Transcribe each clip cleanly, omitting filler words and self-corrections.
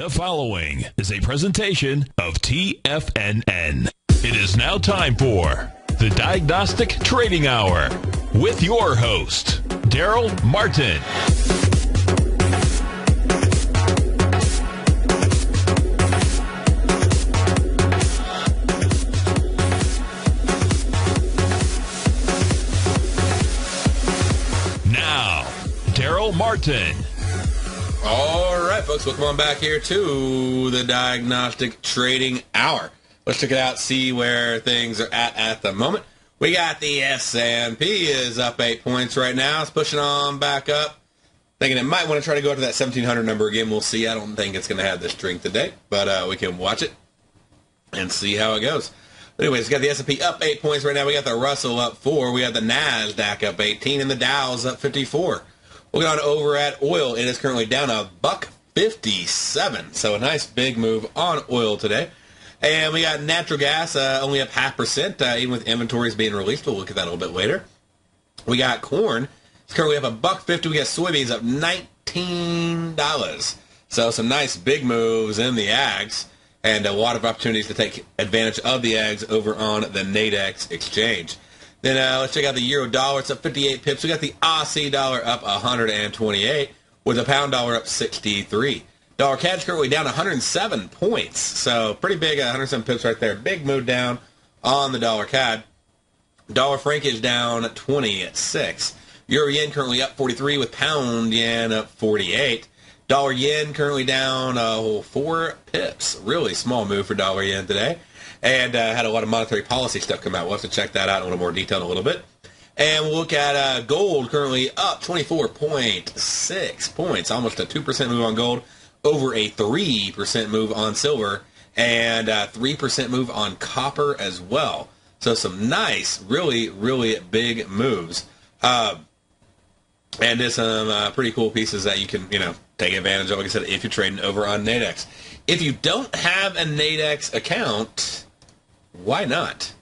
The following is a presentation of TFNN. It is now time for the Diagnostic Trading Hour with your host, Darrell Martin. Now, Darrell Martin. All right, folks, welcome on back here to the Diagnostic Trading Hour. Let's check it out, see where things are at the moment. We got the S&P is up 8 points right now. It's pushing on back up. Thinking it might want to try to go up to that 1,700 number again. We'll see. I don't think it's going to have this strength today, but we can watch it and see how it goes. But anyways, we got the S&P up 8 points right now. We got the Russell up 4. We got the NASDAQ up 18, and the Dow's up 54. We'll get on over at oil. It is currently down $1.57. So a nice big move on oil today. And we got natural gas only up 0.5%, even with inventories being released. We'll look at that a little bit later. We got corn. It's currently up $1.50. We got soybeans up $19. So some nice big moves in the ags. And a lot of opportunities to take advantage of the ags over on the Nadex exchange. Then let's check out the euro dollar. It's up 58 pips. We got the Aussie dollar up 128 with the pound dollar up 63. Dollar CAD's currently down 107 points. So pretty big, 107 pips right there. Big move down on the dollar CAD. Dollar franc is down 26. Euro yen currently up 43 with pound yen up 48. Dollar yen currently down 4 pips. Really small move for dollar yen today. And had a lot of monetary policy stuff come out. We'll have to check that out in a little more detail in a little bit. And we'll look at gold currently up 24.6 points. Almost a 2% move on gold. Over a 3% move on silver. And a 3% move on copper as well. So some nice, really, really big moves. And there's some pretty cool pieces that you can, take advantage of, like I said, if you're trading over on Nadex. If you don't have a Nadex account, why not?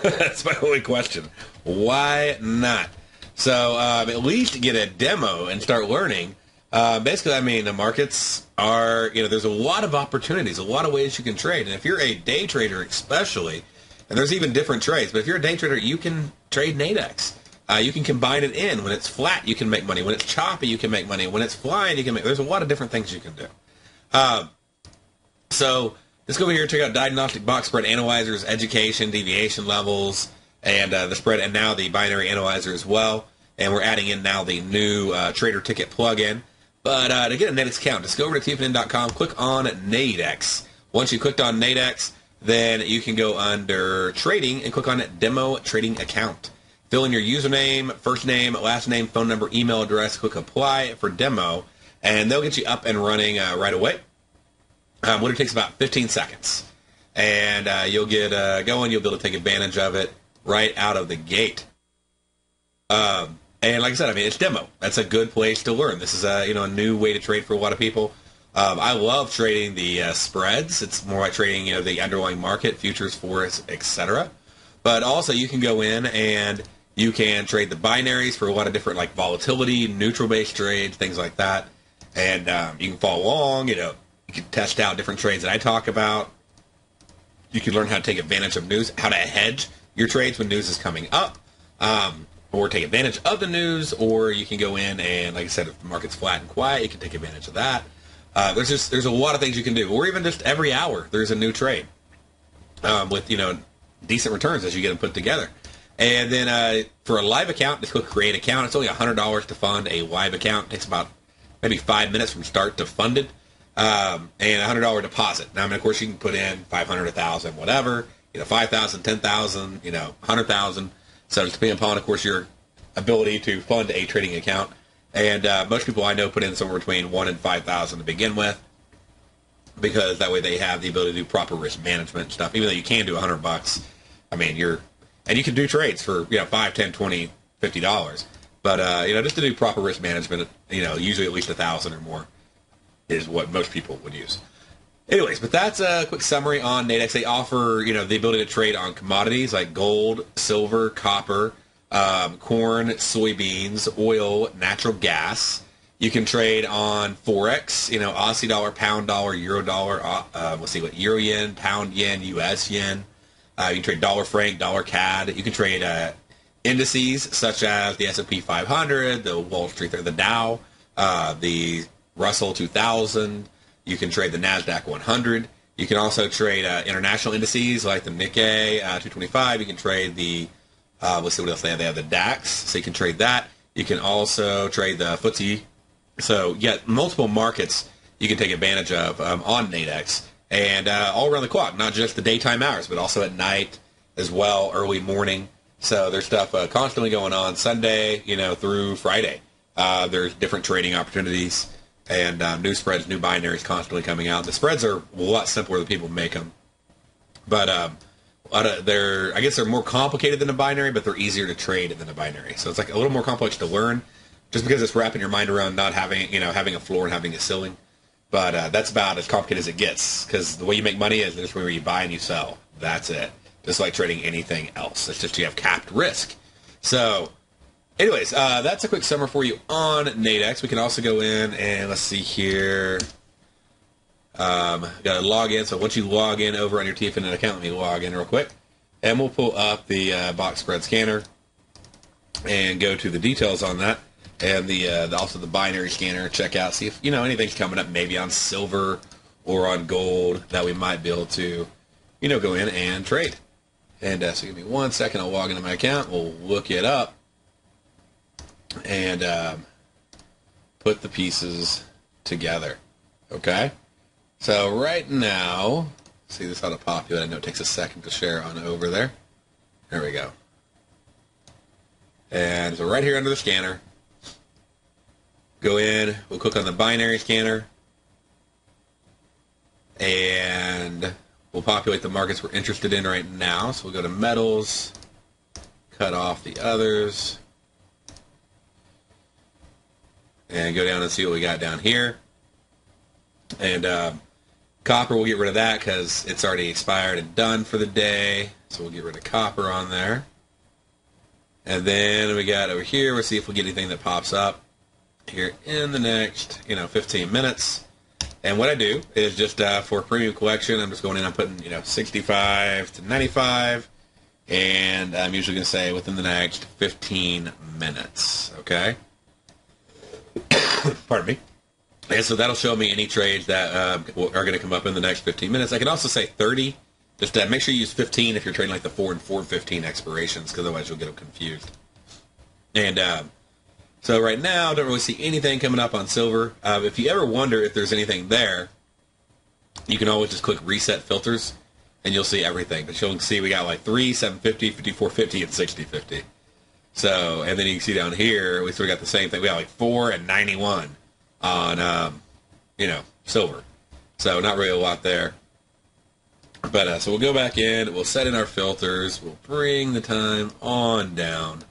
That's my only question. Why not? So at least get a demo and start learning. Basically, the markets are, there's a lot of opportunities, a lot of ways you can trade. And if you're a day trader especially, and there's even different trades, but if you're a day trader, you can trade Nadex. You can combine it in. When it's flat, you can make money. When it's choppy, you can make money. When it's flying, you can make. There's a lot of different things you can do. So let's go over here and check out diagnostic box spread analyzers, education, deviation levels, and the spread, and now the binary analyzer as well. And we're adding in now the new trader ticket plugin. But to get a Nadex account, just go over to TFNN.com, click on Nadex. Once you clicked on Nadex, then you can go under trading and click on demo trading account. Fill in your username, first name, last name, phone number, email address, click apply for demo, and they'll get you up and running right away. It takes about 15 seconds. And you'll get going, you'll be able to take advantage of it right out of the gate. And like I said, it's demo. That's a good place to learn. This is a new way to trade for a lot of people. I love trading the spreads. It's more like trading the underlying market, futures, forex, etc. But also you can go in and you can trade the binaries for a lot of different like volatility, neutral-based trades, things like that. And you can follow along. You can test out different trades that I talk about. You can learn how to take advantage of news, how to hedge your trades when news is coming up, or take advantage of the news, or you can go in and, like I said, if the market's flat and quiet, you can take advantage of that. There's a lot of things you can do, or even just every hour there's a new trade with decent returns as you get them put together. And then for a live account, just click create account. It's only $100 to fund a live account. It takes about maybe 5 minutes from start to fund it, and a $100 deposit. Now, of course, you can put in 500, 1,000, whatever. 5,000, 10,000, 100,000. So it's depending upon, of course, your ability to fund a trading account. And most people I know put in somewhere between 1,000 and 5,000 to begin with, because that way they have the ability to do proper risk management and stuff. Even though you can do $100, and you can do trades for $5, $10, $20, $50. But just to do proper risk management, usually at least 1,000 or more is what most people would use. Anyways, but that's a quick summary on Nadex. They offer, the ability to trade on commodities like gold, silver, copper, corn, soybeans, oil, natural gas, You can trade on Forex, Aussie dollar, pound dollar, euro dollar, let's see what, euro yen, pound yen, US yen. You can trade dollar franc, dollar CAD. You can trade indices such as the S&P 500, the Wall Street, the Dow, the Russell 2000. You can trade the NASDAQ 100. You can also trade international indices like the Nikkei 225. You can trade the, let's see what else they have. They have the DAX, so you can trade that. You can also trade the FTSE. So, yeah, multiple markets you can take advantage of on Nadex. And all around the clock, not just the daytime hours, but also at night as well, early morning. So there's stuff constantly going on Sunday, through Friday. There's different trading opportunities and new spreads, new binaries constantly coming out. The spreads are a lot simpler than people make them. But I guess they're more complicated than a binary, but they're easier to trade than a binary. So it's like a little more complex to learn, just because it's wrapping your mind around not having, having a floor and having a ceiling. But that's about as complicated as it gets, because the way you make money is just where you buy and you sell. That's it. Just like trading anything else. It's just you have capped risk. So, anyways, that's a quick summary for you on Nadex. We can also go in and let's see here. Got to log in. So once you log in over on your TFNN account, let me log in real quick. And we'll pull up the box spread scanner and go to the details on that. And also the binary scanner, check out, see if anything's coming up maybe on silver or on gold that we might be able to go in and trade. And so give me 1 second, I'll log into my account, we'll look it up and put the pieces together. Okay, so right now, see, this ought to populate. I know it takes a second to share on over there. There we go. And so right here under the scanner, go in, we'll click on the binary scanner, and we'll populate the markets we're interested in right now. So we'll go to metals, cut off the others, and go down and see what we got down here. And copper, we'll get rid of that because it's already expired and done for the day. So we'll get rid of copper on there. And then we got over here, we'll see if we get anything that pops up here in the next 15 minutes. And what I do is just for premium collection, I'm just going in, I'm putting 65 to 95, and I'm usually going to say within the next 15 minutes. Okay. Pardon me. And so that'll show me any trades that are going to come up in the next 15 minutes. I can also say 30. Just make sure you use 15 if you're trading like the 4 and 415 expirations, because otherwise you'll get them confused. And so right now, don't really see anything coming up on silver. If you ever wonder if there's anything there, you can always just click Reset Filters, and you'll see everything. But you'll see we got like 3, 750, 5450, and 6050. So, and then you can see down here, we sort of got the same thing. We got like 4 and 91 on, silver. So not really a lot there. But so we'll go back in, we'll set in our filters, we'll bring the time on down,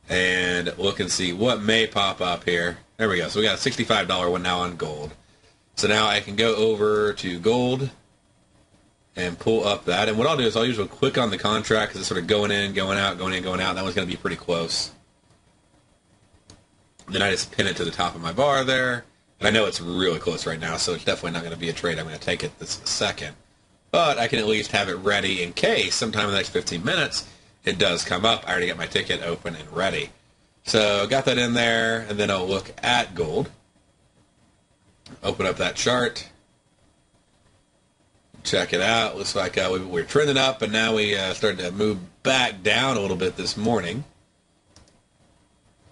and look and see what may pop up here. There we go. So we got a $65 one now on gold. So now I can go over to gold and pull up that. And what I'll do is I'll usually click on the contract because it's sort of going in, going out, going in, going out. That one's going to be pretty close. Then I just pin it to the top of my bar there. And I know it's really close right now, so it's definitely not going to be a trade. I'm going to take it this second. But I can at least have it ready in case sometime in the next 15 minutes it does come up. I already got my ticket open and ready. So got that in there, and then I'll look at gold. Open up that chart. Check it out. Looks like we're trending up, and now we started to move back down a little bit this morning.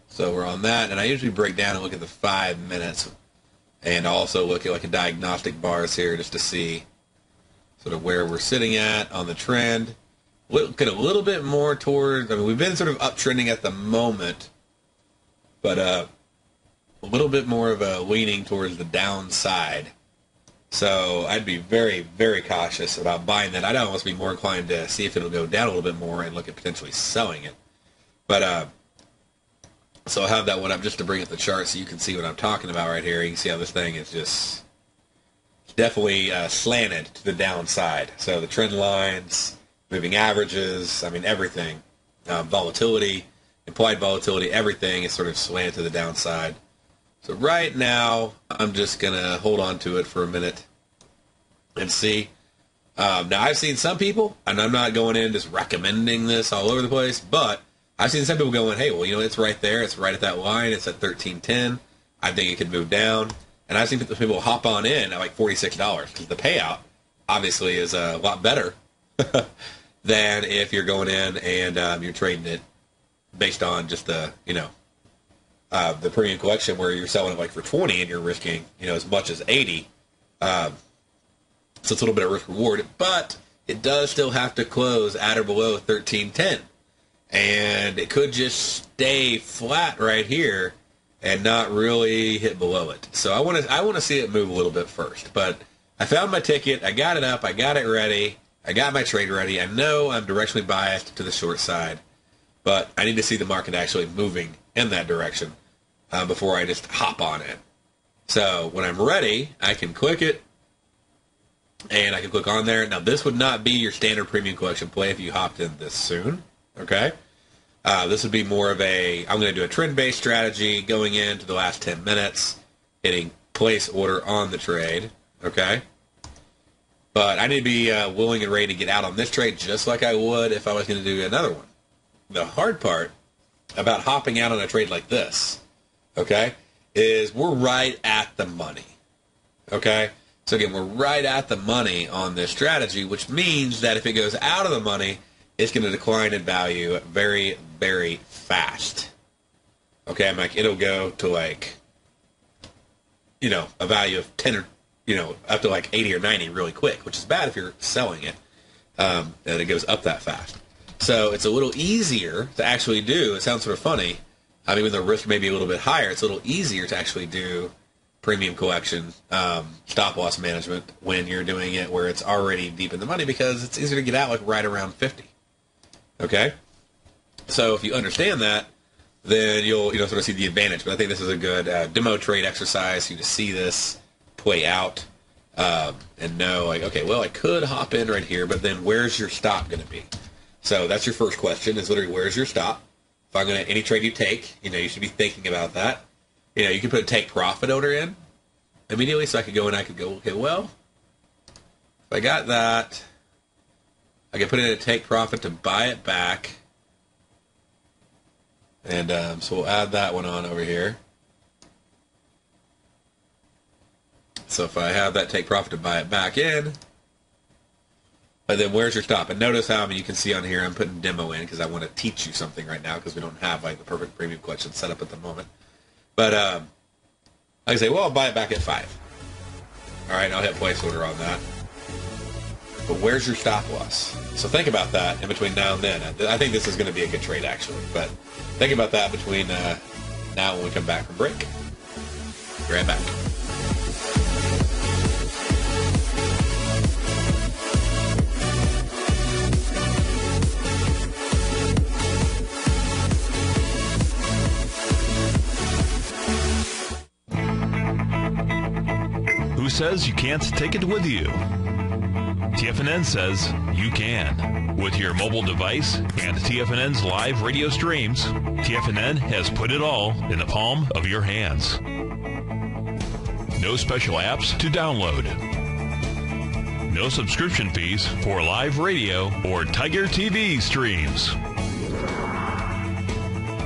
So we're on that, and I usually break down and look at the 5 minutes, and also look at like a diagnostic bars here just to see sort of where we're sitting at on the trend. Look at a little bit more towards, we've been sort of uptrending at the moment, but a little bit more of a leaning towards the downside. So I'd be very, very cautious about buying that. I'd almost be more inclined to see if it'll go down a little bit more and look at potentially selling it. But so I'll have that one up just to bring up the chart so you can see what I'm talking about right here. You can see how this thing is just definitely slanted to the downside. So the trend lines, moving averages, everything, volatility, implied volatility, everything is sort of slanted to the downside. So right now, I'm just going to hold on to it for a minute and see. Now, I've seen some people, and I'm not going in just recommending this all over the place, but I've seen some people going, hey, well, it's right there. It's right at that line. It's at 13.10. I think it could move down. And I've seen people hop on in at like $46 because the payout obviously is a lot better than if you're going in and you're trading it based on just the premium collection where you're selling it like for 20 and you're risking, as much as 80. So it's a little bit of risk reward, but it does still have to close at or below 13.10. And it could just stay flat right here and not really hit below it. So I want to see it move a little bit first. But I found my ticket. I got it up. I got it ready. I got my trade ready. I know I'm directionally biased to the short side, but I need to see the market actually moving in that direction before I just hop on it. So when I'm ready, I can click it, and I can click on there. Now, this would not be your standard premium collection play if you hopped in this soon. Okay, this would be more of I'm going to do a trend-based strategy going into the last 10 minutes, hitting place order on the trade. Okay, but I need to be willing and ready to get out on this trade just like I would if I was going to do another one. The hard part about hopping out on a trade like this, okay, is we're right at the money. Okay, so again, we're right at the money on this strategy, which means that if it goes out of the money, it's going to decline in value very, very fast. Okay, I'm like, it'll go to like, a value of 10 or, up to like 80 or 90 really quick, which is bad if you're selling it, and it goes up that fast. So it's a little easier to actually do. It sounds sort of funny. Even the risk may be a little bit higher, it's a little easier to actually do premium collection, stop loss management when you're doing it where it's already deep in the money because it's easier to get out like right around 50. Okay, so if you understand that, then you'll sort of see the advantage. But I think this is a good demo trade exercise for you to see this play out and know like, okay, well, I could hop in right here, but then where's your stop going to be? So that's your first question is literally where's your stop? If I'm going to any trade you take, you should be thinking about that. You can put a take profit order in immediately, so I could go and I could go, okay, well, if I got that, I can put in a take profit to buy it back. And so we'll add that one on over here. So if I have that take profit to buy it back in, and then where's your stop? And notice how you can see on here I'm putting demo in because I want to teach you something right now because we don't have like the perfect premium collection set up at the moment. But I say, well, I'll buy it back at 5. All right, I'll hit place order on that. But where's your stop loss? So think about that in between now and then. I think this is going to be a good trade, actually. But think about that between now and when we come back from break. Be right back. Who says you can't take it with you? TFNN says you can. With your mobile device and TFNN's live radio streams, TFNN has put it all in the palm of your hands. No special apps to download. No subscription fees for live radio or Tiger TV streams.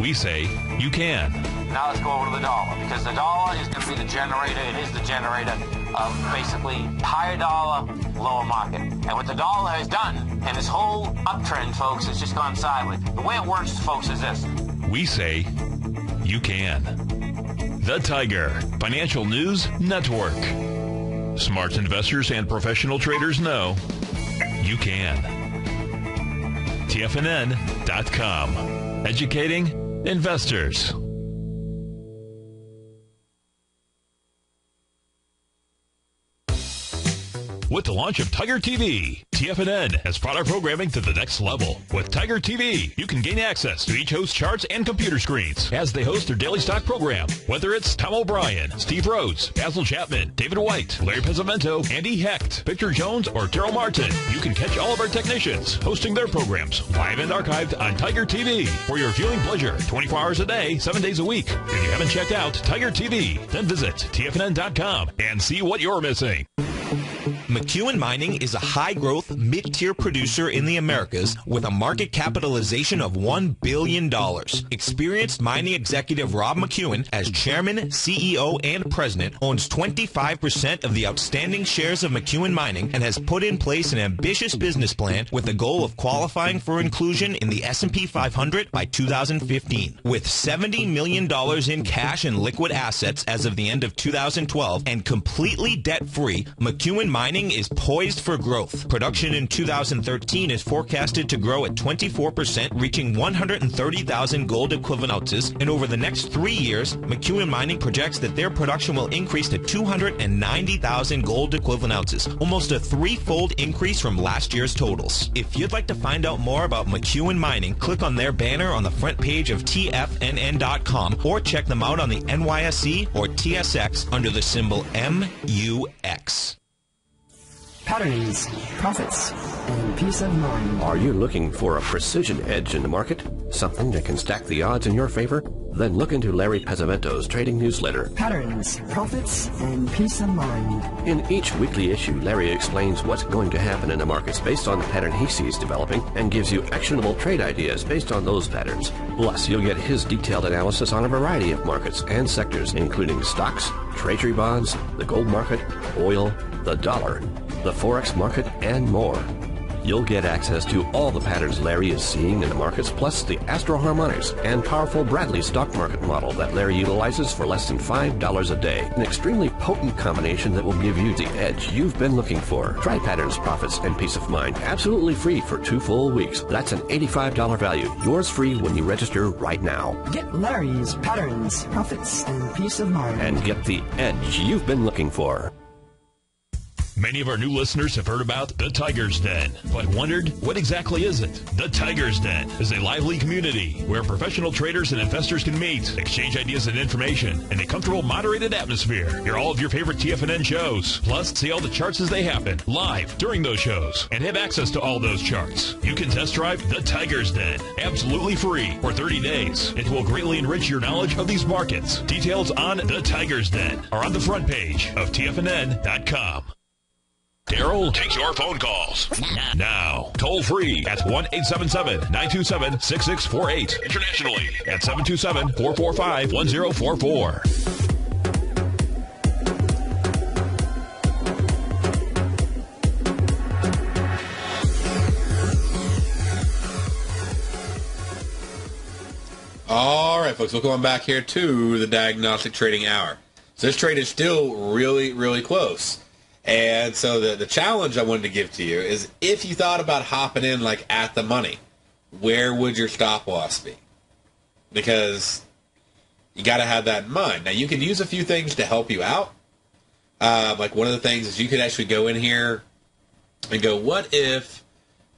We say you can. Now let's go over to the dollar, because the dollar is going to be the generator. It is the generator of basically higher dollar, lower market. And what the dollar has done, and this whole uptrend, folks, has just gone sideways. The way it works, folks, is this. We say you can. The Tiger Financial News Network. Smart investors and professional traders know you can. TFNN.com. Educating investors. with the launch of Tiger TV. TFNN has brought our programming to the next level. With Tiger TV, you can gain access to each host's charts and computer screens as they host their daily stock program. Whether it's Tom O'Brien, Steve Rhodes, Basil Chapman, David White, Larry Pezzamento, Andy Hecht, Victor Jones, or Darrell Martin, you can catch all of our technicians hosting their programs live and archived on Tiger TV for your viewing pleasure 24 hours a day, 7 days a week. If you haven't checked out Tiger TV, then visit TFNN.com and see what you're missing. McEwen Mining is a high-growth, mid-tier producer in the Americas with a market capitalization of $1 billion. Experienced mining executive Rob McEwen, as chairman, CEO, and president, owns 25% of the outstanding shares of McEwen Mining and has put in place an ambitious business plan with the goal of qualifying for inclusion in the S&P 500 by 2015. With $70 million in cash and liquid assets as of the end of 2012 and completely debt-free, McEwen Mining is poised for growth. Production in 2013 is forecasted to grow at 24%, reaching 130,000 gold equivalent ounces, and over the next 3 years, McEwen Mining projects that their production will increase to 290,000 gold equivalent ounces, almost a threefold increase from last year's totals. If you'd like to find out more about McEwen Mining, click on their banner on the front page of TFNN.com or check them out on the NYSE or TSX under the symbol MUX. Patterns, profits, and peace of mind. Are you looking for a precision edge in the market? Something that can stack the odds in your favor? Then look into Larry Pezzamento's trading newsletter. Patterns, profits, and peace of mind. In each weekly issue, Larry explains what's going to happen in the markets based on the pattern he sees developing and gives you actionable trade ideas based on those patterns. Plus, you'll get his detailed analysis on a variety of markets and sectors, including stocks, treasury bonds, the gold market, oil, the dollar, the Forex market, and more. You'll get access to all the patterns Larry is seeing in the markets, plus the Astro Harmonics and powerful Bradley stock market model that Larry utilizes for less than $5 a day. An extremely potent combination that will give you the edge you've been looking for. Try Patterns, Profits, and Peace of Mind absolutely free for 2 full weeks. That's an $85 value. Yours free when you register right now. Get Larry's Patterns, Profits, and Peace of Mind. And get the edge you've been looking for. Many of our new listeners have heard about the Tiger's Den, but wondered, what exactly is it? The Tiger's Den is a lively community where professional traders and investors can meet, exchange ideas and information in a comfortable, moderated atmosphere. Hear all of your favorite TFNN shows, plus see all the charts as they happen live during those shows, and have access to all those charts. You can test drive the Tiger's Den absolutely free for 30 days. It will greatly enrich your knowledge of these markets. Details on the Tiger's Den are on the front page of TFNN.com. Darrell takes your phone calls now. Toll free at 1-877-927-6648. Internationally at 727-445-1044. All right, folks, welcome back here to the Diagnostic Trading Hour. So this trade is still really, really close. And so the challenge I wanted to give to you is, if you thought about hopping in like at the money, where would your stop loss be? Because you got to have that in mind. Now, you can use a few things to help you out. Like one of the things is you could actually go in here and go, what if,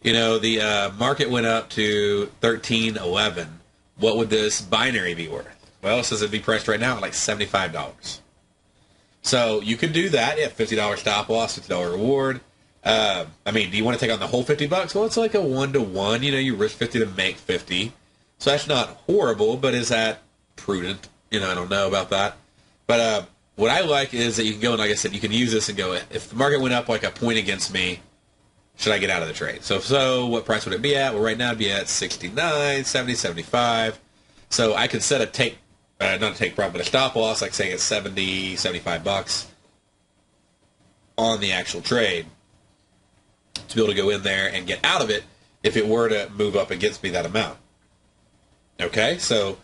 the market went up to 13.11? What would this binary be worth? Well, it says it'd be priced right now at like $75. So you could do that. Yeah, $50 stop loss, $50 reward. Do you want to take on the whole $50? Well, it's like a 1-to-1. You risk 50 to make 50. So that's not horrible, but is that prudent? I don't know about that. But what I like is that you can go, and like I said, you can use this and go, if the market went up like a point against me, should I get out of the trade? So if so, what price would it be at? Well, right now it'd be at 69, 70, 75. So I could set a take. Not a take profit, but a stop loss, like saying it's $70, $75 on the actual trade to be able to go in there and get out of it if it were to move up against me that amount. Okay, so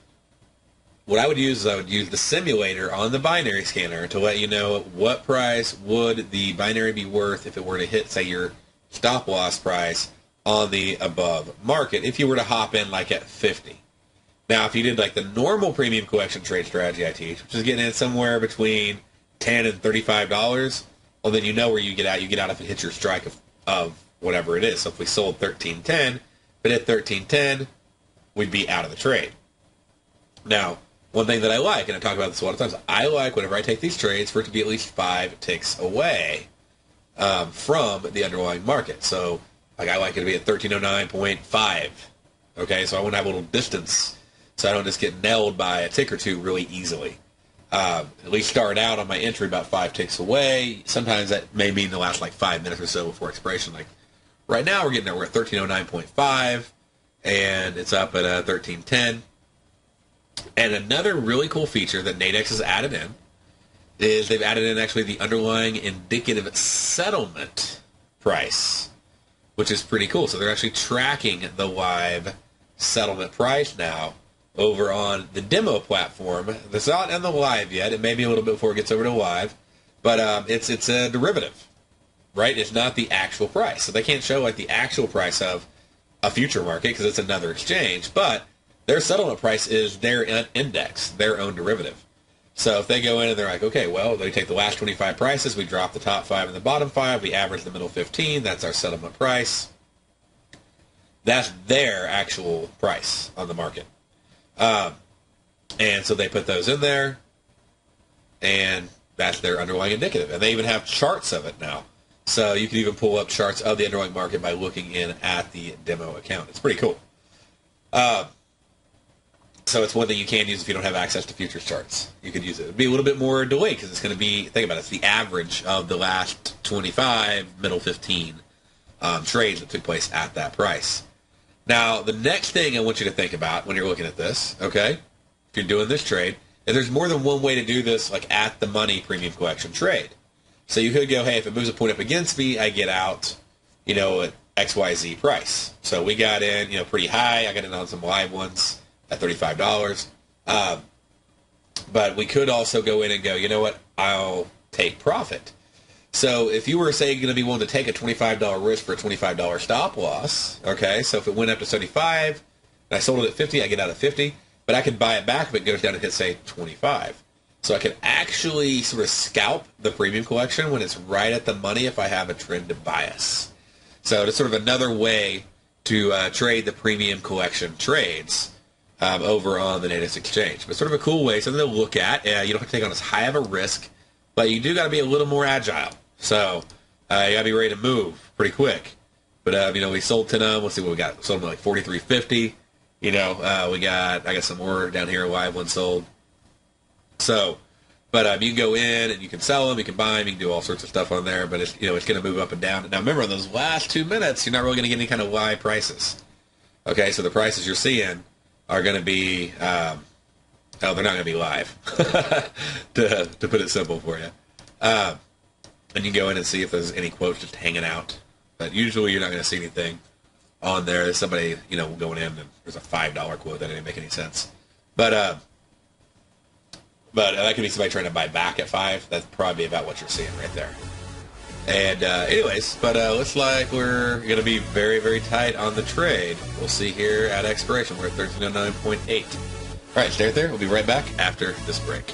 what I would use is I would use the simulator on the binary scanner to let you know what price would the binary be worth if it were to hit, say, your stop loss price on the above market if you were to hop in like at 50. Now, if you did like the normal premium collection trade strategy I teach, which is getting in somewhere between $10 and $35, well, then you know where you get out. You get out if it hits your strike of whatever it is. So if we sold 13.10, if it hit 13.10, we'd be out of the trade. Now, one thing that I like, and I talk about this a lot of times, I like whenever I take these trades for it to be at least 5 ticks away from the underlying market. So, like, I like it to be at 1309.5. Okay, so I want to have a little distance so I don't just get nailed by a tick or two really easily. At least start out on my entry about 5 ticks away. Sometimes that may mean the last like 5 minutes or so before expiration. Like right now we're getting there. We're at 1309.5 and it's up at 1310. And another really cool feature that Nadex has added in is they've added in actually the underlying indicative settlement price, which is pretty cool. So they're actually tracking the live settlement price now over on the demo platform. That's not in the live yet. It may be a little bit before it gets over to live, but it's a derivative, right? It's not the actual price. So they can't show like the actual price of a future market because it's another exchange, but their settlement price is their index, their own derivative. So if they go in and they're like, okay, well, they take the last 25 prices, we drop the top 5 and the bottom 5, we average the middle 15, that's our settlement price. That's their actual price on the market. And so they put those in there, and that's their underlying indicative. And they even have charts of it now. So you can even pull up charts of the underlying market by looking in at the demo account. It's pretty cool. So it's one thing you can use if you don't have access to futures charts. You could use it. It'd be a little bit more delayed because it's going to be, think about it, it's the average of the last 25, middle 15 trades that took place at that price. Now, the next thing I want you to think about when you're looking at this, okay, if you're doing this trade, is there's more than one way to do this, like at the money premium collection trade. So you could go, hey, if it moves a point up against me, I get out, at XYZ price. So we got in, pretty high. I got in on some live ones at $35. But we could also go in and go, you know what, I'll take profit. So if you were, say, going to be willing to take a $25 risk for a $25 stop loss, okay, so if it went up to 75 and I sold it at 50, I get out at 50, but I could buy it back if it goes down and hit, say, 25. So I can actually sort of scalp the premium collection when it's right at the money if I have a trend to bias. So it's sort of another way to trade the premium collection trades over on the Nadex exchange. But sort of a cool way, something to look at. You don't have to take on as high of a risk, but you do got to be a little more agile. So you got to be ready to move pretty quick. But, we sold 10 of them. Let's see what we got. Sold them like $43.50. I got some more down here, live ones sold. So, but you can go in and you can sell them, you can buy them, you can do all sorts of stuff on there, but it's, it's going to move up and down. Now, remember, in those last 2 minutes, you're not really going to get any kind of live prices. Okay, so the prices you're seeing are going to be, they're not going to be live, to put it simple for you. And you can go in and see if there's any quotes just hanging out. But usually you're not going to see anything on there. There's somebody, going in and there's a $5 quote that didn't make any sense. But that could be somebody trying to buy back at 5. That's probably about what you're seeing right there. And anyways, but looks like we're going to be very, very tight on the trade. We'll see here at expiration. We're at 1309.8. All right, stay right there. We'll be right back after this break.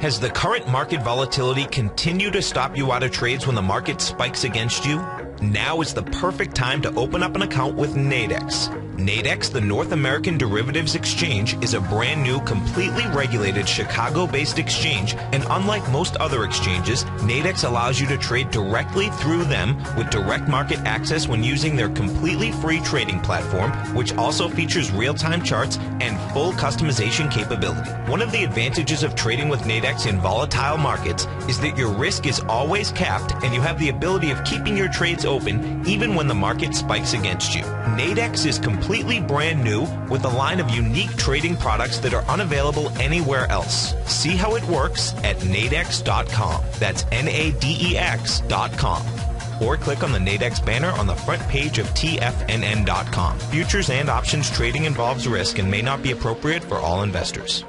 Has the current market volatility continued to stop you out of trades when the market spikes against you? Now is the perfect time to open up an account with Nadex. Nadex, the North American Derivatives Exchange, is a brand new, completely regulated Chicago-based exchange, and unlike most other exchanges, Nadex allows you to trade directly through them with direct market access when using their completely free trading platform, which also features real-time charts and full customization capability. One of the advantages of trading with Nadex in volatile markets is that your risk is always capped and you have the ability of keeping your trades open even when the market spikes against you. Nadex is completely brand new with a line of unique trading products that are unavailable anywhere else. See how it works at nadex.com. That's Nadex.com. Or click on the Nadex banner on the front page of TFNN.com. Futures and options trading involves risk and may not be appropriate for all investors.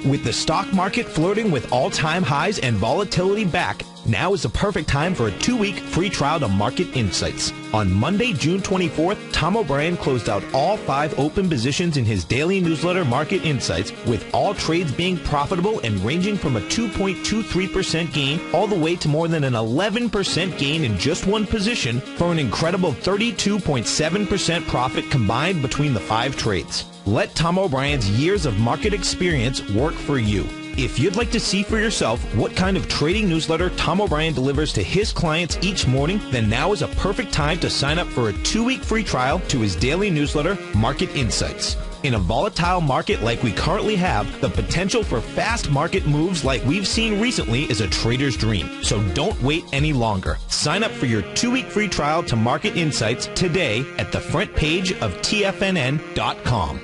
With the stock market flirting with all-time highs and volatility back, now is the perfect time for a 2-week free trial to Market Insights. On Monday, June 24th, Tom O'Brien closed out all 5 open positions in his daily newsletter Market Insights, with all trades being profitable and ranging from a 2.23% gain all the way to more than an 11% gain in just one position, for an incredible 32.7% profit combined between the 5 trades. Let Tom O'Brien's years of market experience work for you. If you'd like to see for yourself what kind of trading newsletter Tom O'Brien delivers to his clients each morning, then now is a perfect time to sign up for a 2-week free trial to his daily newsletter, Market Insights. In a volatile market like we currently have, the potential for fast market moves like we've seen recently is a trader's dream. So don't wait any longer. Sign up for your 2-week free trial to Market Insights today at the front page of TFNN.com.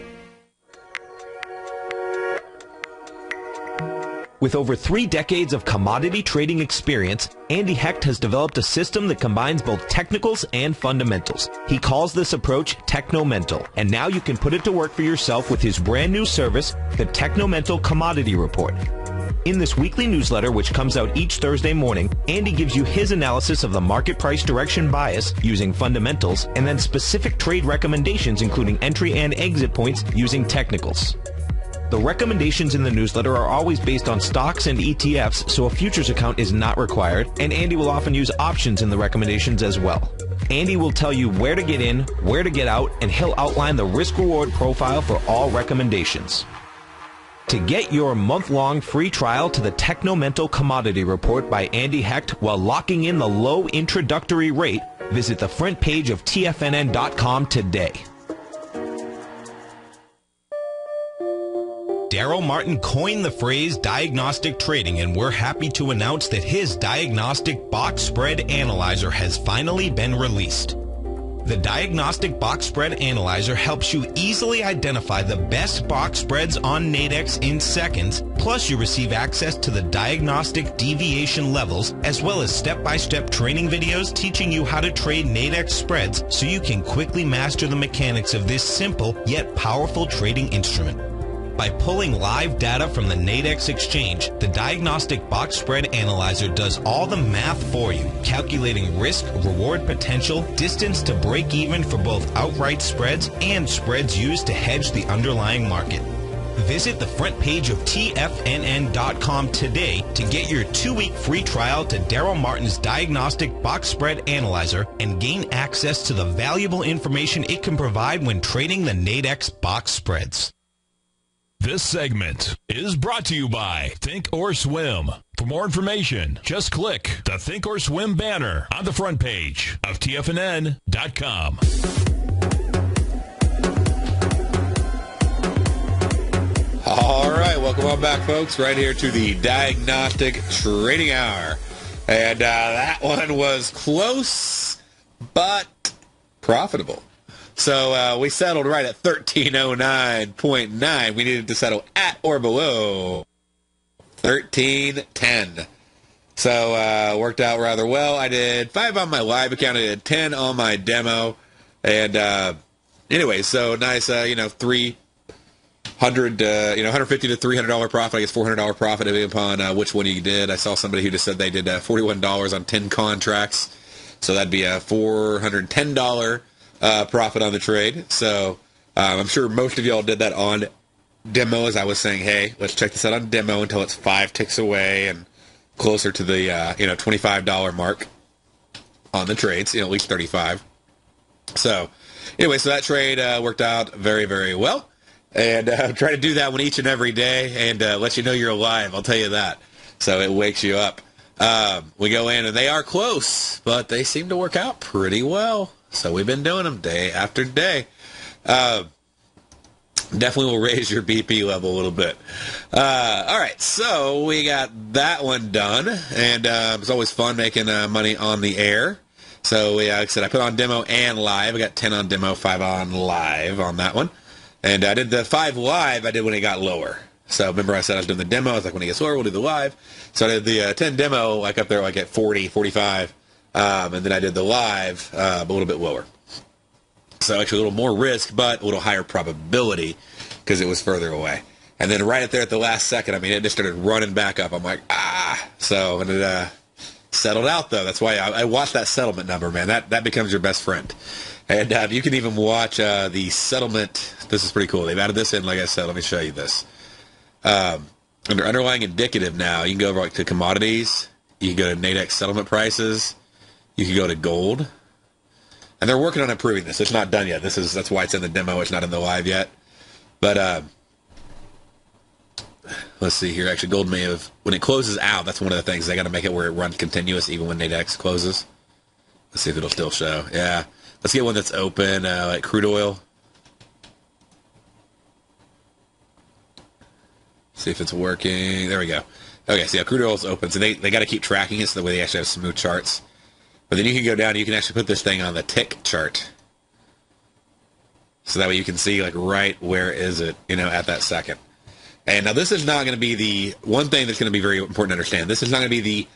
With over 3 decades of commodity trading experience, Andy Hecht has developed a system that combines both technicals and fundamentals. He calls this approach Technomental, and now you can put it to work for yourself with his brand new service, the Technomental Commodity Report. In this weekly newsletter, which comes out each Thursday morning, Andy gives you his analysis of the market price direction bias using fundamentals, and then specific trade recommendations including entry and exit points using technicals. The recommendations in the newsletter are always based on stocks and ETFs, so a futures account is not required, and Andy will often use options in the recommendations as well. Andy will tell you where to get in, where to get out, and he'll outline the risk-reward profile for all recommendations. To get your month-long free trial to the Technomental Commodity Report by Andy Hecht while locking in the low introductory rate, visit the front page of TFNN.com today. Darrell Martin coined the phrase diagnostic trading, and we're happy to announce that his Diagnostic Box Spread Analyzer has finally been released. The Diagnostic Box Spread Analyzer helps you easily identify the best box spreads on Nadex in seconds, plus you receive access to the diagnostic deviation levels, as well as step-by-step training videos teaching you how to trade Nadex spreads so you can quickly master the mechanics of this simple yet powerful trading instrument. By pulling live data from the Nadex exchange, the Diagnostic Box Spread Analyzer does all the math for you, calculating risk, reward potential, distance to break even for both outright spreads and spreads used to hedge the underlying market. Visit the front page of TFNN.com today to get your 2-week free trial to Darrell Martin's Diagnostic Box Spread Analyzer and gain access to the valuable information it can provide when trading the Nadex box spreads. This segment is brought to you by Think or Swim. For more information, just click the Think or Swim banner on the front page of TFNN.com. All right, welcome on back, folks, right here to the Diagnostic Trading Hour. And that one was close, but profitable. So we settled right at 1309.9. We needed to settle at or below 1310. So worked out rather well. I did 5 on my live account. I did 10 on my demo. And anyway, so nice, 300, $150 to $300 profit. I guess $400 profit depending upon which one you did. I saw somebody who just said they did $41 on 10 contracts. So that'd be a $410 profit on the trade. So I'm sure most of y'all did that on demo, as I was saying, hey, let's check this out on demo until it's 5 ticks away and closer to the $25 mark on the trades, at least 35. So anyway, so that trade worked out very, very well. And try to do that one each and every day and let you know you're alive, I'll tell you that. So it wakes you up. We go in, and they are close, but they seem to work out pretty well. So we've been doing them day after day. Definitely will raise your BP level a little bit. All right, so we got that one done, and it's always fun making money on the air. So like I said, I put on demo and live. I got 10 on demo, 5 on live on that one. And I did the 5 live I did when it got lower. So remember I said I was doing the demo. I was like, when it gets lower, we'll do the live. So I did the 10 demo like up there like at 40, 45. And then I did the live a little bit lower. So actually a little more risk, but a little higher probability because it was further away. And then right there at the last second, I mean, it just started running back up. I'm like, ah. So, and it settled out, though. That's why I watched that settlement number, man. That becomes your best friend. And you can even watch the settlement. This is pretty cool. They've added this in, like I said. Let me show you this. Under underlying indicative now, you can go over like to commodities. You can go to Nadex settlement prices. You can go to gold. And they're working on improving this. It's not done yet. That's why it's in the demo. It's not in the live yet. But let's see here. Actually, gold may have, when it closes out, that's one of the things. They got to make it where it runs continuous even when Nadex closes. Let's see if it'll still show. Yeah. Let's get one that's open, like crude oil. See if it's working. There we go. Okay, so yeah, crude oil is open. So they got to keep tracking it so that way they actually have smooth charts. But then you can go down and you can actually put this thing on the tick chart. So that way you can see like right where is it, at that second. And now this is not going to be the one thing that's going to be very important to understand. This is not going to be the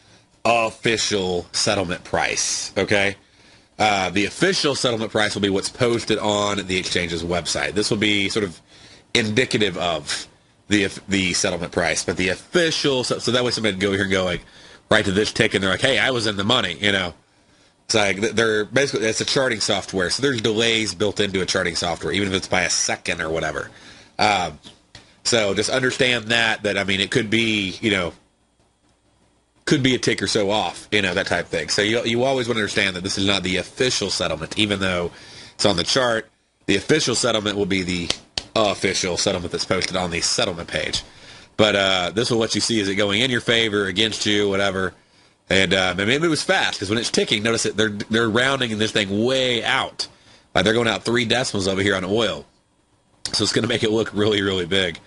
official settlement price, okay? The official settlement price will be what's posted on the exchange's website. This will be sort of indicative of the settlement price, but the official, so that way somebody can go here and go like right to this tick and they're like, hey, I was in the money, It's like they're basically, it's a charting software, so there's delays built into a charting software, even if it's by a second or whatever. So just understand that I mean, it could be, could be a tick or so off, that type of thing. So you always want to understand that this is not the official settlement, even though it's on the chart. The official settlement will be the official settlement that's posted on the settlement page. But this is what you see, is it going in your favor, against you, whatever. And I mean, it moves fast because when it's ticking, notice that they're rounding this thing way out. Like they're going out 3 decimals over here on oil. So it's going to make it look really, really big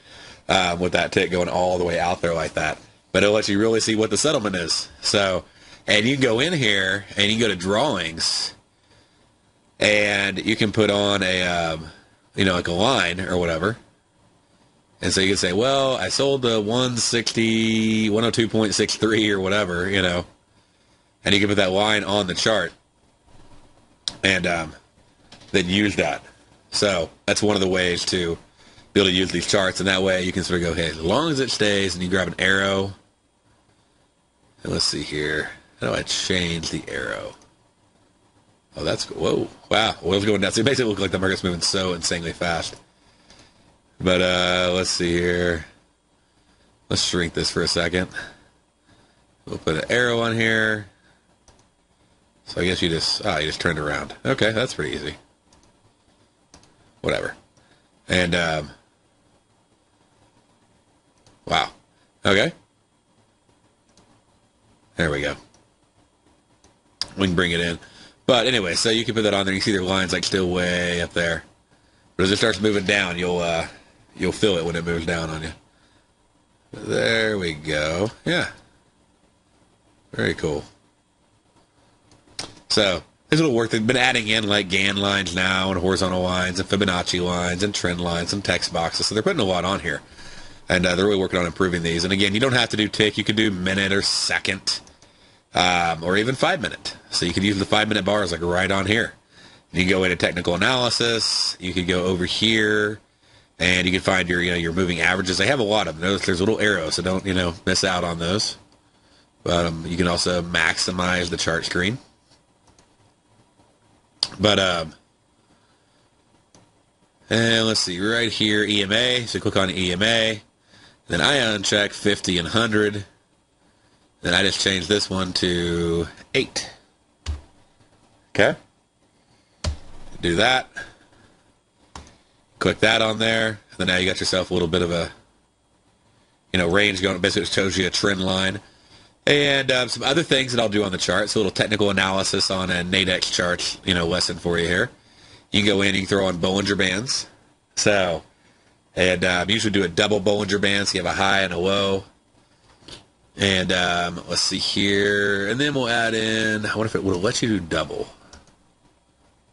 with that tick going all the way out there like that. But it'll let you really see what the settlement is. So, and you can go in here and you can go to drawings and you can put on a, like a line or whatever. And so you can say, well, I sold the 102.63 or whatever, and you can put that line on the chart and then use that. So that's one of the ways to be able to use these charts, and that way you can sort of go, hey, as long as it stays, and you grab an arrow. And let's see here. How do I change the arrow? Oh, that's cool. Whoa. Wow. Oil's going down. So it basically looks like the market's moving so insanely fast. But let's see here. Let's shrink this for a second. We'll put an arrow on here. So I guess you just turned around. Okay, that's pretty easy. Whatever. And wow. Okay. There we go. We can bring it in. But anyway, so you can put that on there. You see their lines like still way up there. But as it starts moving down, you'll feel it when it moves down on you. There we go. Yeah. Very cool. So this little work, they've been adding in like Gann lines now and horizontal lines and Fibonacci lines and trend lines and text boxes. So they're putting a lot on here. And they're really working on improving these. And again, you don't have to do tick. You could do minute or second or even 5 minute. So you could use the 5 minute bars like right on here. You can go into technical analysis. You could go over here. And you can find your moving averages. They have a lot of them. Notice there's little arrows, so don't, miss out on those. But you can also maximize the chart screen. But, and let's see, right here, EMA. So click on EMA. Then I uncheck 50 and 100. Then I just change this one to 8. Okay. Do that. Click that on there. Then now you got yourself a little bit of a, range going. Basically, it shows you a trend line. And some other things that I'll do on the chart. So a little technical analysis on a Nadex chart, lesson for you here. You can go in, you can throw on Bollinger Bands. So, and usually do a double Bollinger Band, so you have a high and a low. And let's see here. And then we'll add in, I wonder if it will let you do double.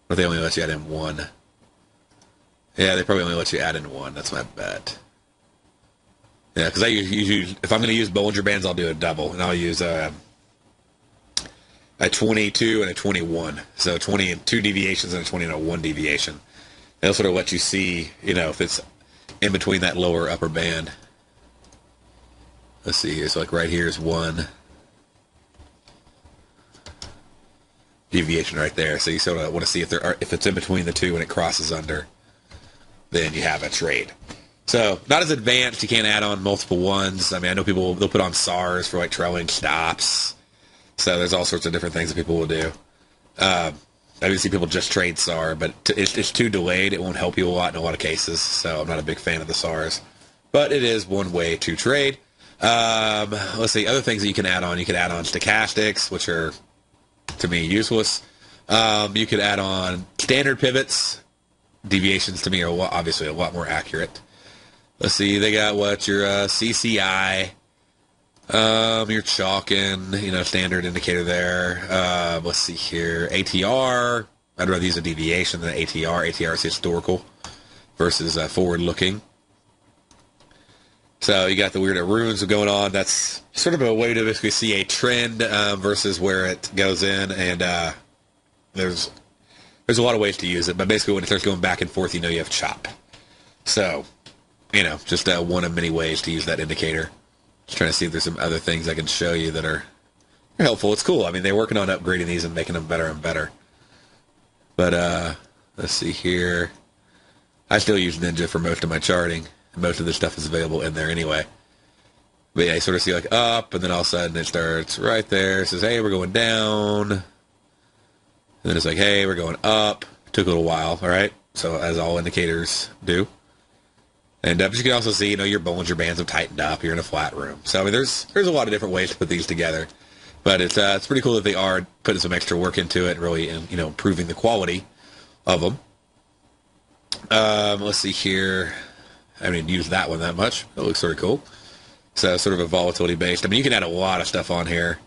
Or if they only let you add in 1. Yeah, they probably only let you add in 1. That's my bet. Yeah, because I usually, if I'm going to use Bollinger Bands, I'll do a double. And I'll use a 22 and a 21. So 20 and 2 deviations and a 20 and a 1 deviation. It'll sort of let you see, if it's in between that lower upper band. Let's see here. So like right here is one deviation right there. So you sort of want to see if it's in between the two and it crosses under, then you have a trade. So not as advanced. You can't add on multiple ones. I mean, I know people, they'll put on SARs for like trailing stops. So there's all sorts of different things that people will do. I do see people just trade SAR, but it's too delayed. It won't help you a lot in a lot of cases. So I'm not a big fan of the SARs. But it is one way to trade. Let's see, other things that you can add on. You can add on stochastics, which are, to me, useless. You could add on standard pivots. Deviations, to me, are obviously a lot more accurate. Let's see, they got what, your CCI, your chalking, standard indicator there. Let's see here, ATR. I'd rather use a deviation than ATR. ATR is historical versus forward-looking. So you got the weird runes going on. That's sort of a way to basically see a trend versus where it goes in, and there's a lot of ways to use it. But basically, when it starts going back and forth, you have chop. So, just one of many ways to use that indicator. Just trying to see if there's some other things I can show you that are helpful. It's cool. I mean, they're working on upgrading these and making them better and better. But let's see here. I still use Ninja for most of my charting. Most of this stuff is available in there anyway. But yeah, you sort of see like up, and then all of a sudden it starts right there. It says, hey, we're going down. And then it's like, hey, we're going up. Took a little while, all right? So as all indicators do. And but you can also see, your Bollinger Bands have tightened up. You're in a flat room. So I mean, there's a lot of different ways to put these together. But it's pretty cool that they are putting some extra work into it and really, improving the quality of them. Let's see here. I didn't use that one that much. It looks sort of cool. So sort of a volatility based. I mean, you can add a lot of stuff on here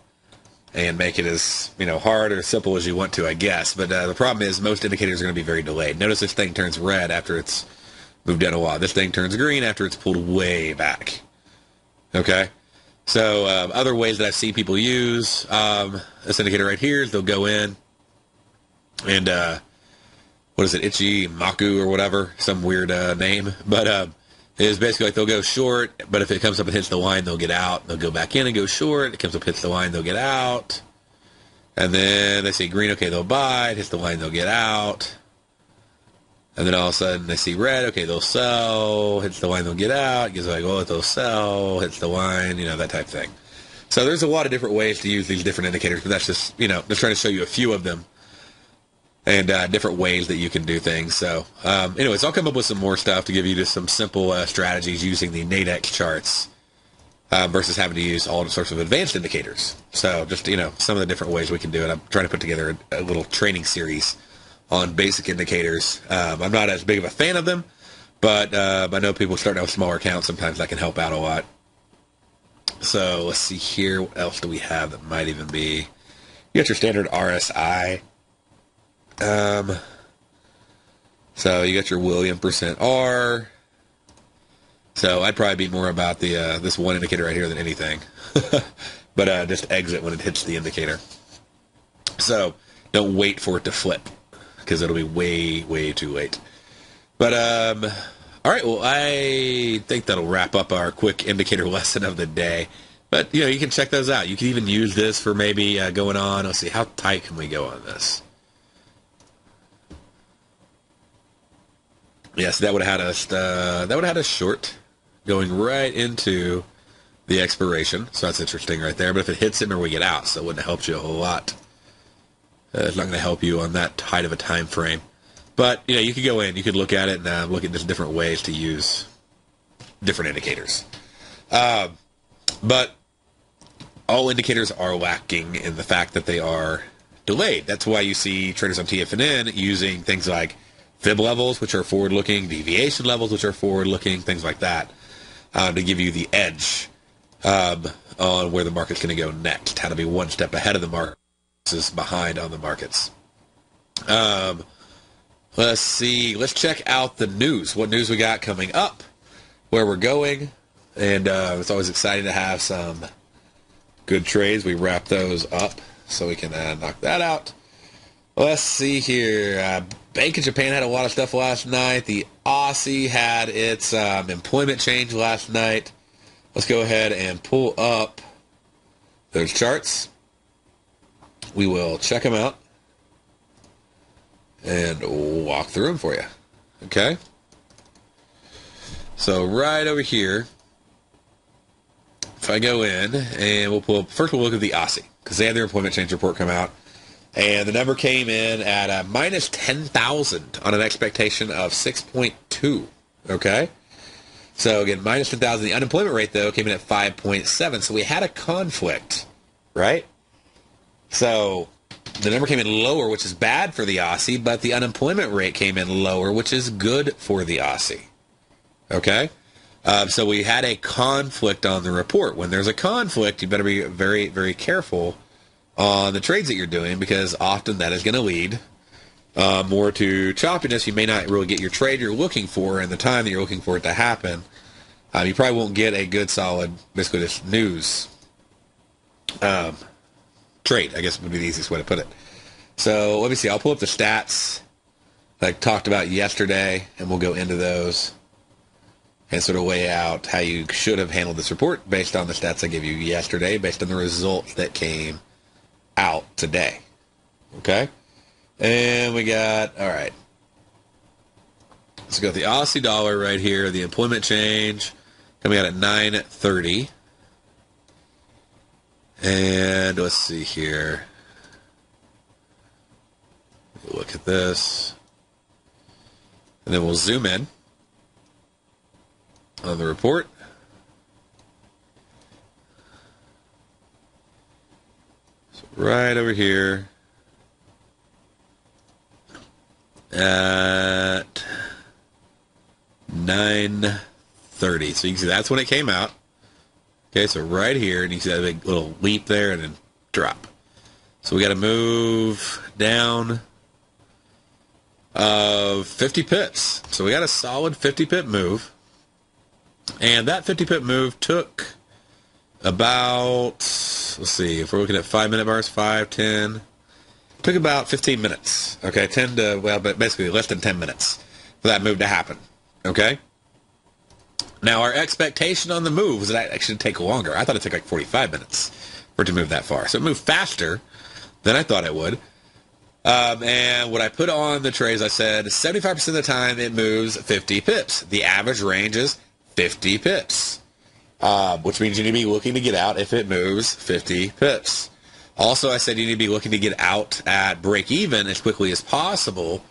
and make it as, hard or simple as you want to, I guess. But the problem is most indicators are going to be very delayed. Notice this thing turns red after it's moved down a while. This thing turns green after it's pulled way back. Okay? So other ways that I've seen people use this indicator right here is they'll go in and, what is it, Ichi Maku or whatever, some weird name. But is basically like they'll go short, but if it comes up and hits the line, they'll get out. They'll go back in and go short. It comes up, hits the line, they'll get out. And then they see green, okay, they'll buy. It hits the line, they'll get out. And then all of a sudden they see red, okay, they'll sell. Hits the line, they'll get out. It gives like, well, they'll sell. Hits the line, that type of thing. So there's a lot of different ways to use these different indicators, but that's just, just trying to show you a few of them. And different ways that you can do things. So, anyways, I'll come up with some more stuff to give you just some simple strategies using the Nadex charts versus having to use all sorts of advanced indicators. So, just, some of the different ways we can do it. I'm trying to put together a little training series on basic indicators. I'm not as big of a fan of them, but I know people starting out with smaller accounts. Sometimes that can help out a lot. So, let's see here. What else do we have that might even be? You got your standard RSI. So you got your William %R. So I'd probably be more about the this one indicator right here than anything. But just exit when it hits the indicator. So don't wait for it to flip because it'll be way, way too late. But all right, well, I think that'll wrap up our quick indicator lesson of the day. But you can check those out. You can even use this for maybe going on. Let's see, how tight can we go on this? Yes, that would have had us short going right into the expiration. So that's interesting right there. But if it hits it, or we get out, so it wouldn't have helped you a whole lot. It's not going to help you on that tight of a time frame. But you could go in, you could look at it and look at just different ways to use different indicators. But all indicators are lacking in the fact that they are delayed. That's why you see traders on TFNN using things like fib levels, which are forward-looking, deviation levels, which are forward-looking, things like that, to give you the edge on where the market's going to go next, how to be one step ahead of the market versus behind on the markets. Let's see. Let's check out the news. What news we got coming up, where we're going, and it's always exciting to have some good trades. We wrap those up so we can knock that out. Let's see here. Bank of Japan had a lot of stuff last night. The Aussie had its employment change last night. Let's go ahead and pull up those charts. We will check them out and walk through them for you. Okay? So right over here, if I go in and we'll pull up, first we'll look at the Aussie because they had their employment change report come out. And the number came in at minus 10,000 on an expectation of 6.2. Okay? So again, minus 10,000. The unemployment rate, though, came in at 5.7. So we had a conflict, right? So the number came in lower, which is bad for the Aussie, but the unemployment rate came in lower, which is good for the Aussie. Okay? So we had a conflict on the report. When there's a conflict, you better be very, very careful on the trades that you're doing, because often that is going to lead more to choppiness. You may not really get your trade you're looking for in the time that you're looking for it to happen. You probably won't get a good, solid, basically this news trade, I guess would be the easiest way to put it. So let me see. I'll pull up the stats that I talked about yesterday, and we'll go into those and sort of weigh out how you should have handled this report based on the stats I gave you yesterday, based on the results that came out today. Okay? And we got, all right. Let's go with the Aussie dollar right here, the employment change coming out at 9:30. And let's see here. Look at this. And then we'll zoom in on the report. Right over here at 9:30. So you can see that's when it came out. Okay, so right here, and you see that big little leap there and then drop. So we got to move down of 50 pips. So we got a solid 50 pip move. And that 50 pip move took about, let's see, if we're looking at 5-minute bars, 5, 10, took about 15 minutes. Okay, 10 to, well, but basically less than 10 minutes for that move to happen. Okay? Now, our expectation on the move was that it actually take longer. I thought it'd take like 45 minutes for it to move that far. So it moved faster than I thought it would. And what I put on the trades, I said 75% of the time it moves 50 pips. The average range is 50 pips. Which means you need to be looking to get out if it moves 50 pips. Also, I said you need to be looking to get out at break even as quickly as possible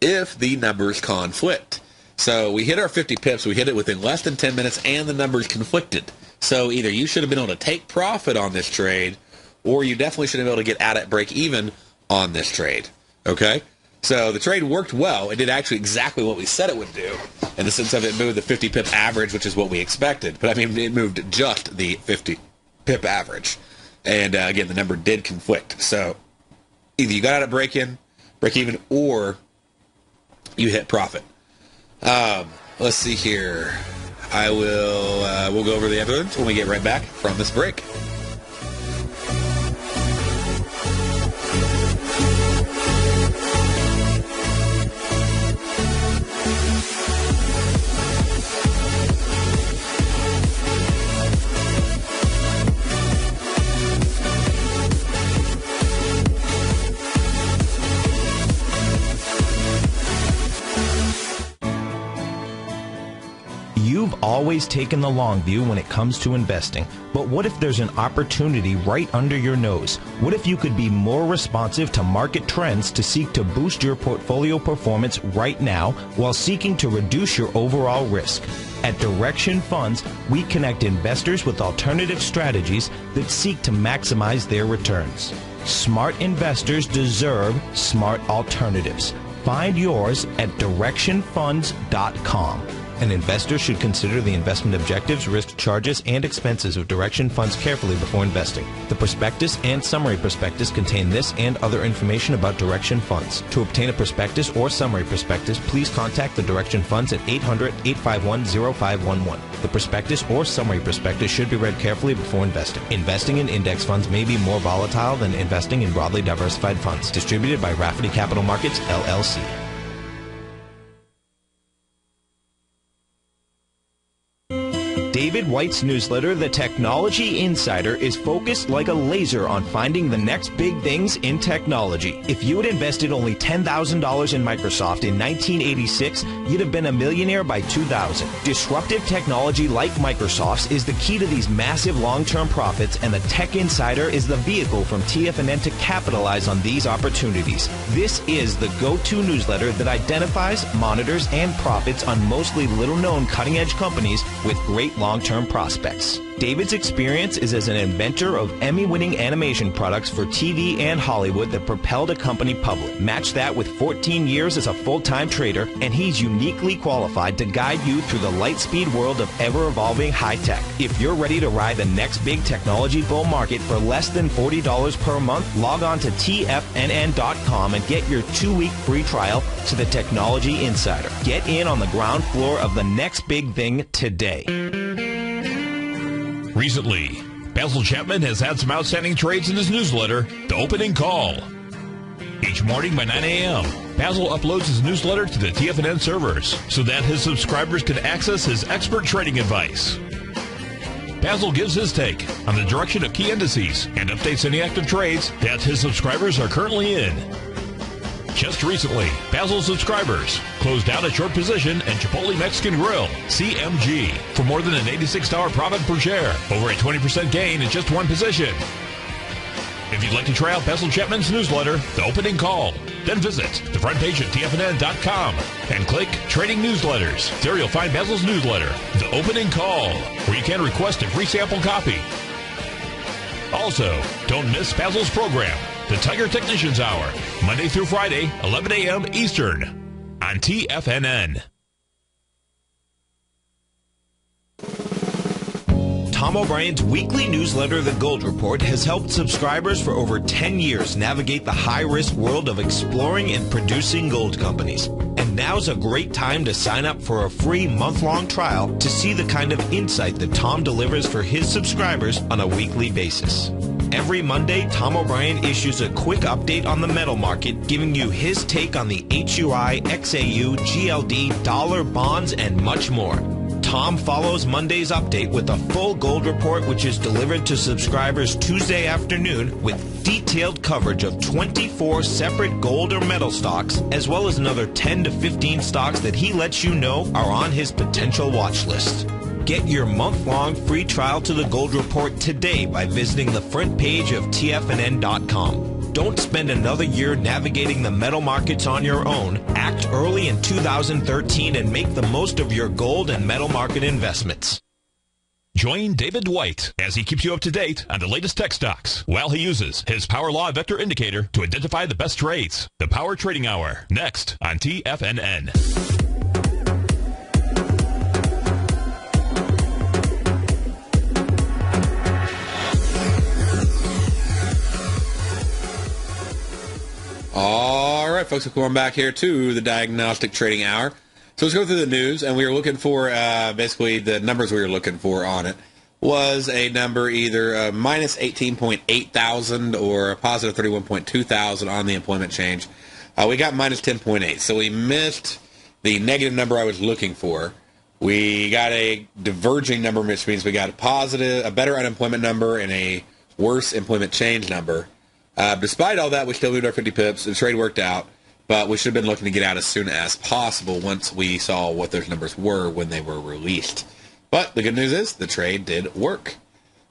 if the numbers conflict. So we hit our 50 pips, we hit it within less than 10 minutes, and the numbers conflicted. So either you should have been able to take profit on this trade, or you definitely should have been able to get out at break even on this trade. Okay? So the trade worked well. It did actually exactly what we said it would do, in the sense of it moved the 50 pip average, which is what we expected. But I mean, it moved just the 50 pip average. And again, the number did conflict. So either you got out at break even, or you hit profit. Let's see here. We'll go over the evidence when we get right back from this break. You've always taken the long view when it comes to investing, but what if there's an opportunity right under your nose? What if you could be more responsive to market trends to seek to boost your portfolio performance right now while seeking to reduce your overall risk? At Direction Funds, we connect investors with alternative strategies that seek to maximize their returns. Smart investors deserve smart alternatives. Find yours at directionfunds.com. An investor should consider the investment objectives, risk charges, and expenses of Direction Funds carefully before investing. The prospectus and summary prospectus contain this and other information about Direction Funds. To obtain a prospectus or summary prospectus, please contact the Direction Funds at 800-851-0511. The prospectus or summary prospectus should be read carefully before investing. Investing in index funds may be more volatile than investing in broadly diversified funds. Distributed by Rafferty Capital Markets, LLC. David White's newsletter, The Technology Insider, is focused like a laser on finding the next big things in technology. If you had invested only $10,000 in Microsoft in 1986, you'd have been a millionaire by 2000. Disruptive technology like Microsoft's is the key to these massive long-term profits, and the Tech Insider is the vehicle from TFNN to capitalize on these opportunities. This is the go-to newsletter that identifies, monitors, and profits on mostly little-known cutting-edge companies with great long-term prospects. David's experience is as an inventor of Emmy-winning animation products for TV and Hollywood that propelled a company public. Match that with 14 years as a full-time trader, and he's uniquely qualified to guide you through the light-speed world of ever-evolving high-tech. If you're ready to ride the next big technology bull market for less than $40 per month, log on to TFNN.com and get your 2-week free trial to the Technology Insider. Get in on the ground floor of the next big thing today. Recently, Basil Chapman has had some outstanding trades in his newsletter, The Opening Call. Each morning by 9 a.m., Basil uploads his newsletter to the TFNN servers so that his subscribers can access his expert trading advice. Basil gives his take on the direction of key indices and updates any active trades that his subscribers are currently in. Just recently, Basil's subscribers closed out a short position in Chipotle Mexican Grill, CMG, for more than an $86 profit per share, over a 20% gain in just one position. If you'd like to try out Basil Chapman's newsletter, The Opening Call, then visit the front page at TFNN.com and click Trading Newsletters. There you'll find Basil's newsletter, The Opening Call, where you can request a free sample copy. Also, don't miss Basil's program, The Tiger Technicians Hour, Monday through Friday, 11 a.m. Eastern, on TFNN. Tom O'Brien's weekly newsletter, The Gold Report, has helped subscribers for over 10 years navigate the high-risk world of exploring and producing gold companies. And now's a great time to sign up for a free month-long trial to see the kind of insight that Tom delivers for his subscribers on a weekly basis. Every Monday, Tom O'Brien issues a quick update on the metal market, giving you his take on the HUI, XAU, GLD, dollar, bonds, and much more. Tom follows Monday's update with a full gold report, which is delivered to subscribers Tuesday afternoon with detailed coverage of 24 separate gold or metal stocks, as well as another 10 to 15 stocks that he lets you know are on his potential watch list. Get your month-long free trial to the Gold Report today by visiting the front page of TFNN.com. Don't spend another year navigating the metal markets on your own. Act early in 2013 and make the most of your gold and metal market investments. Join David White as he keeps you up to date on the latest tech stocks while he uses his Power Law Vector Indicator to identify the best trades. The Power Trading Hour, next on TFNN. All right, folks, we're going back here to the Diagnostic Trading Hour. So let's go through the news, and we were looking for, basically, the numbers we were looking for on it was a number either minus 18.8 thousand or a positive 31.2 thousand on the employment change. We got minus 10.8, so we missed the negative number I was looking for. We got a diverging number, which means we got a better unemployment number and a worse employment change number. Despite all that, we still moved our 50 pips. The trade worked out, but we should have been looking to get out as soon as possible once we saw what those numbers were when they were released. But the good news is the trade did work.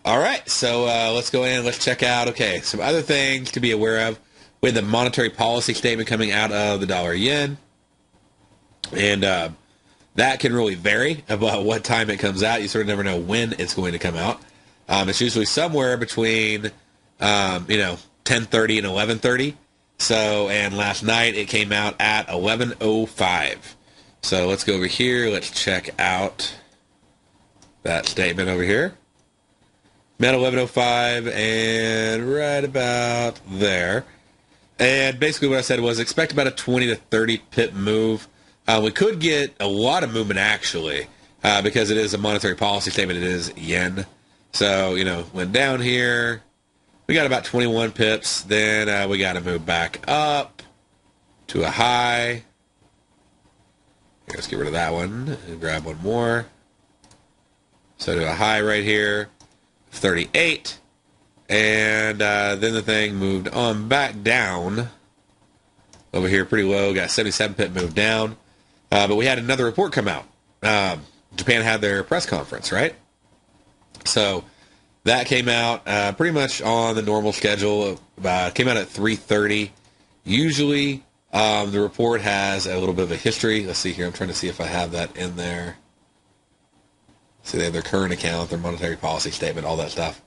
All right, so let's go in and let's check out, some other things to be aware of. We had the monetary policy statement coming out of the dollar-yen, and that can really vary about what time it comes out. You sort of never know when it's going to come out. It's usually somewhere between, 10:30 and 11:30. So, and last night it came out at 11:05. So let's go over here. Let's check out that statement over here. Met 11:05 and right about there. And basically what I said was expect about a 20 to 30 pip move. We could get a lot of movement actually because it is a monetary policy statement. It is yen. So, went down here. We got about 21 pips. Then we got to move back up to a high. Let's get rid of that one and grab one more. So to a high right here, 38. And then the thing moved on back down. Over here pretty low, got 77 pip move down. But we had another report come out. Japan had their press conference, right? So that came out pretty much on the normal schedule. Came out at 3:30. Usually the report has a little bit of a history. Let's see here. I'm trying to see if I have that in there. See, they have their current account, their monetary policy statement, all that stuff.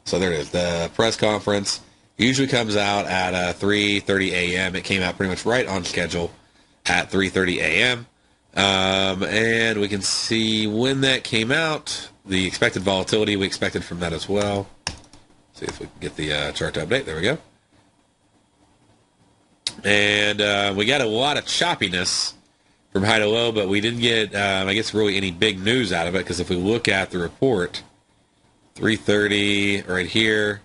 So there it is. The press conference usually comes out at 3:30 a.m. It came out pretty much right on schedule at 3:30 a.m. And we can see when that came out, the expected volatility we expected from that as well. See if we can get the chart to update. There we go. And we got a lot of choppiness from high to low, but we didn't get, I guess, really any big news out of it, because if we look at the report, 3:30 right here,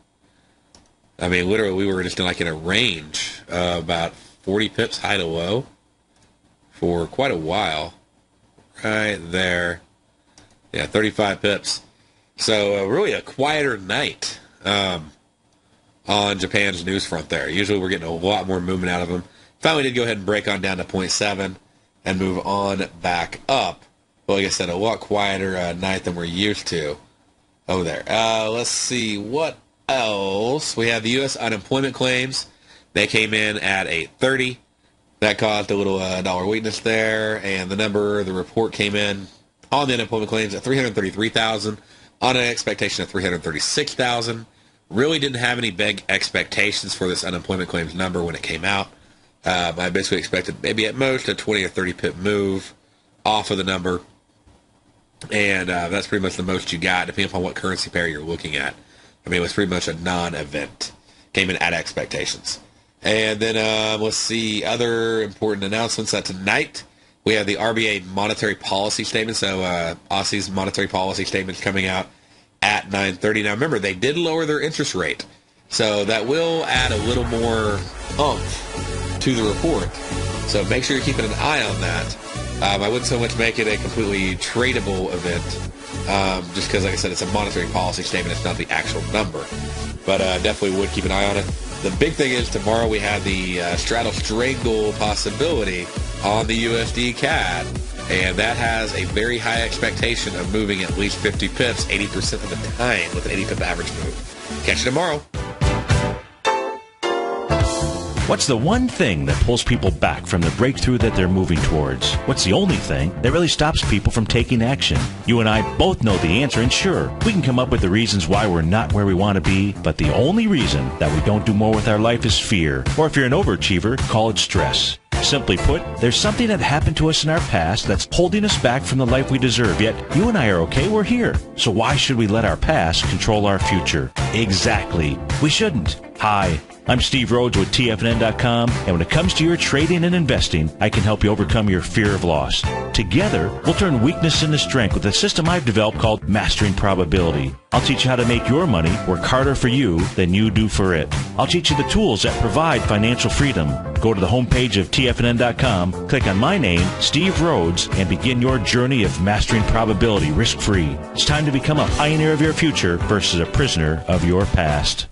I mean, literally we were just in a range of about 40 pips high to low for quite a while. Right there. Yeah, 35 pips. So really a quieter night on Japan's news front there. Usually we're getting a lot more movement out of them. Finally did go ahead and break on down to 0.7 and move on back up. But like I said, a lot quieter night than we're used to over there. Let's see what else. We have the U.S. unemployment claims. They came in at 8:30. That caused a little dollar weakness there. And the report came in on the unemployment claims at 333,000 on an expectation of 336,000. Really didn't have any big expectations for this unemployment claims number when it came out. I basically expected maybe at most a 20 or 30 pip move off of the number. And that's pretty much the most you got, depending upon what currency pair you're looking at. I mean, it was pretty much a non-event. Came in at expectations. And then let's see other important announcements. Tonight we have the RBA monetary policy statement. So Aussie's monetary policy statement is coming out at 9:30. Now remember, they did lower their interest rate, so that will add a little more oomph to the report. So make sure you're keeping an eye on that. I wouldn't so much make it a completely tradable event, just because, like I said, it's a monetary policy statement. It's not the actual number, but definitely would keep an eye on it. The big thing is tomorrow we have the straddle strangle possibility on the USD CAD, and that has a very high expectation of moving at least 50 pips 80% of the time with an 80 pip average move. Catch you tomorrow. What's the one thing that pulls people back from the breakthrough that they're moving towards? What's the only thing that really stops people from taking action? You and I both know the answer, and sure, we can come up with the reasons why we're not where we want to be, but the only reason that we don't do more with our life is fear. Or if you're an overachiever, call it stress. Simply put, there's something that happened to us in our past that's holding us back from the life we deserve, yet you and I are okay, we're here. So why should we let our past control our future? Exactly. We shouldn't. Hi, I'm Steve Rhodes with TFNN.com, and when it comes to your trading and investing, I can help you overcome your fear of loss. Together, we'll turn weakness into strength with a system I've developed called Mastering Probability. I'll teach you how to make your money work harder for you than you do for it. I'll teach you the tools that provide financial freedom. Go to the homepage of TFNN.com, click on my name, Steve Rhodes, and begin your journey of mastering probability risk-free. It's time to become a pioneer of your future versus a prisoner of your past.